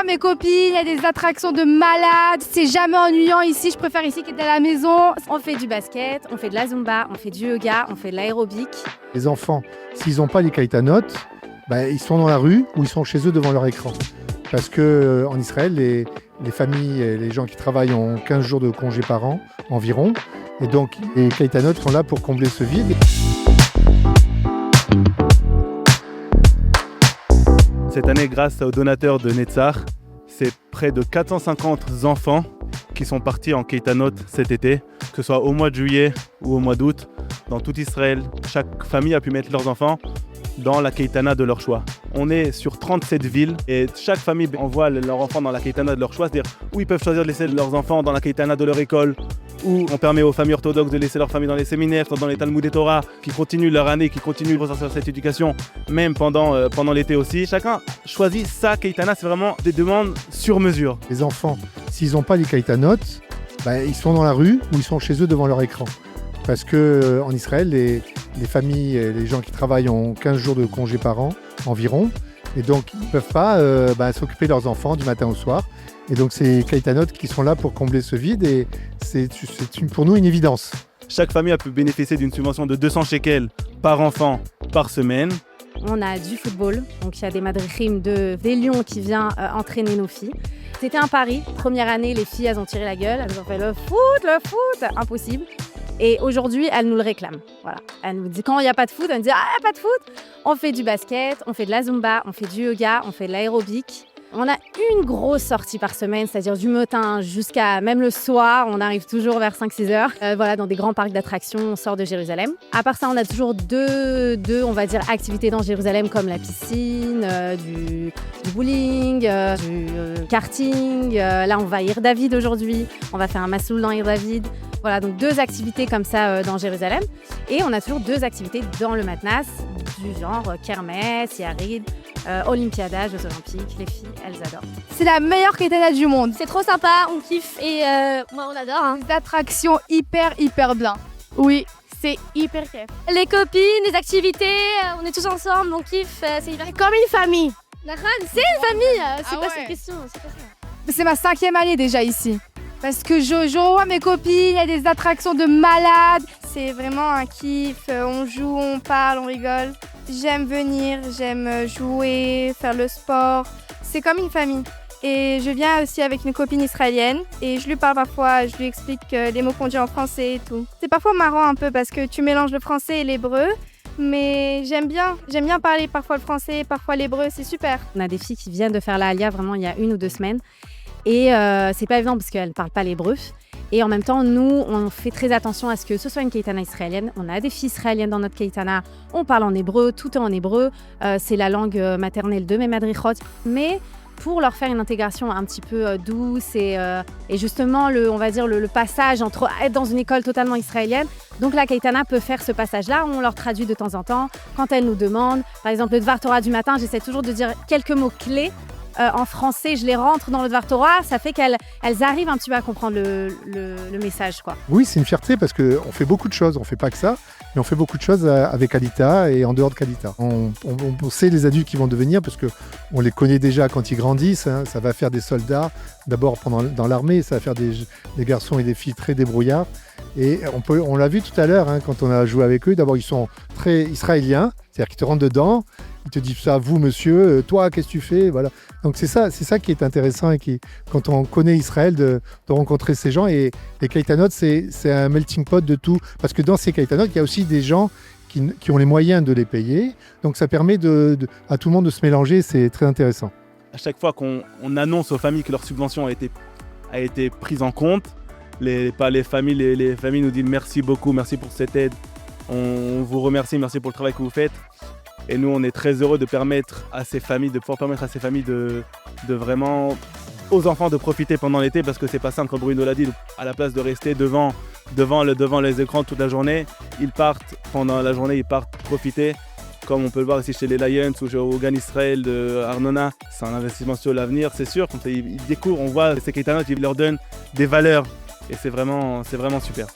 mes copines, il y a des attractions de malades, c'est jamais ennuyant ici, je préfère ici qu'être à la maison. On fait du basket, on fait de la zumba, on fait du yoga, on fait de l'aérobic. Les enfants, s'ils n'ont pas les caïtanotes, ils sont dans la rue ou ils sont chez eux devant leur écran. Parce qu'en Israël, les familles et les gens qui travaillent ont 15 jours de congé par an environ. Et donc les caïtanotes sont là pour combler ce vide. Cette année, grâce aux donateurs de Netzach, c'est près de 450 enfants qui sont partis en Keitanot cet été, que ce soit au mois de juillet ou au mois d'août. Dans tout Israël, chaque famille a pu mettre leurs enfants dans la Keitana de leur choix. On est sur 37 villes et chaque famille envoie leurs enfants dans la Keitana de leur choix, c'est-à-dire où ils peuvent choisir de laisser leurs enfants dans la Keitana de leur école, où on permet aux familles orthodoxes de laisser leurs familles dans les séminaires, dans les Talmud Torah, qui continuent leur année, qui continuent de ressortir cette éducation, même pendant l'été aussi. Chacun choisit sa Keitana, c'est vraiment des demandes sur mesure. Les enfants, s'ils n'ont pas les caïtanotes, ils sont dans la rue ou ils sont chez eux devant leur écran. Parce qu'en Israël, les familles et les gens qui travaillent ont 15 jours de congé par an environ. Et donc, ils ne peuvent pas s'occuper de leurs enfants du matin au soir. Et donc, c'est caïtanotes qui sont là pour combler ce vide. Et c'est pour nous une évidence. Chaque famille a pu bénéficier d'une subvention de 200 shekels par enfant par semaine. On a du football, donc il y a des madrichim de Vélion qui vient entraîner nos filles. C'était un pari. Première année, les filles, elles ont tiré la gueule. Elles ont fait le foot, impossible. Et aujourd'hui, elle nous le réclame. Voilà. Elle nous dit quand il n'y a pas de foot, elle nous dit ah, il n'y a pas de foot. On fait du basket, on fait de la zumba, on fait du yoga, on fait de l'aérobic. On a une grosse sortie par semaine, c'est-à-dire du matin jusqu'à même le soir. On arrive toujours vers 5-6 heures. Dans des grands parcs d'attractions, on sort de Jérusalem. À part ça, on a toujours deux on va dire, activités dans Jérusalem comme la piscine, du bowling, du karting. Là, on va à Ir David aujourd'hui. On va faire un massoul dans Ir David. Voilà, donc 2 activités comme ça dans Jérusalem. Et on a toujours 2 activités dans le Matnas, du genre kermesse, yarid, Olympiada, Jeux Olympiques. Les filles, elles adorent. C'est la meilleure Keitana du monde. C'est trop sympa, on kiffe et moi on adore. Hein. Des attractions hyper bien. Oui, c'est hyper kiff. Les copines, les activités, on est tous ensemble, on kiffe, c'est hyper comme une famille. C'est une famille, c'est pas cette question, c'est pas ça. C'est ma 5e année déjà ici. Parce que Jojo, mes copines, il y a des attractions de malades. C'est vraiment un kiff, on joue, on parle, on rigole. J'aime venir, j'aime jouer, faire le sport. C'est comme une famille. Et je viens aussi avec une copine israélienne et je lui parle parfois, je lui explique les mots qu'on dit en français et tout. C'est parfois marrant un peu parce que tu mélanges le français et l'hébreu. Mais j'aime bien parler parfois le français, parfois l'hébreu, c'est super. On a des filles qui viennent de faire la Aliyah vraiment il y a 1 ou 2 semaines. Et c'est pas évident parce qu'elles ne parlent pas l'hébreu. Et en même temps, nous, on fait très attention à ce que ce soit une Keitana israélienne. On a des filles israéliennes dans notre Keitana. On parle en hébreu, tout est en hébreu. C'est la langue maternelle de mes madrichot. Mais pour leur faire une intégration un petit peu douce et justement, le passage entre être dans une école totalement israélienne. Donc la Keitana peut faire ce passage-là. On leur traduit de temps en temps quand elles nous demandent. Par exemple, le Dvar Torah du matin, j'essaie toujours de dire quelques mots clés. En français, je les rentre dans le Dvar Torah, ça fait qu'elles arrivent un petit peu à comprendre le message, quoi. Oui, c'est une fierté parce qu'on fait beaucoup de choses, on ne fait pas que ça, mais on fait beaucoup de choses avec Kalita et en dehors de Kalita. On sait les adultes qui vont devenir parce qu'on les connaît déjà quand ils grandissent, hein. Ça va faire des soldats, d'abord dans l'armée, ça va faire des garçons et des filles très débrouillards. Et on l'a vu tout à l'heure hein, quand on a joué avec eux, d'abord ils sont très israéliens, c'est-à-dire qu'ils te rentrent dedans. Ils te disent ça, vous monsieur, toi, qu'est-ce que tu fais, voilà. Donc c'est ça qui est intéressant et quand on connaît Israël, de rencontrer ces gens. Et les Keitanotes, c'est un melting pot de tout. Parce que dans ces Keitanotes, il y a aussi des gens qui ont les moyens de les payer. Donc ça permet à tout le monde de se mélanger, c'est très intéressant. À chaque fois qu'on annonce aux familles que leur subvention a été prise en compte, les familles nous disent merci beaucoup, merci pour cette aide. On vous remercie, merci pour le travail que vous faites. Et nous, on est très heureux de pouvoir permettre à ces familles de vraiment, aux enfants de profiter pendant l'été parce que c'est pas simple, comme Bruno l'a dit, à la place de rester devant les écrans toute la journée, ils partent pendant la journée, ils partent profiter. Comme on peut le voir ici chez les Lions ou au Gan Israël de Arnona, c'est un investissement sur l'avenir, c'est sûr. Quand ils découvrent, on voit ces Keitanotes, ils leur donnent des valeurs et c'est vraiment super.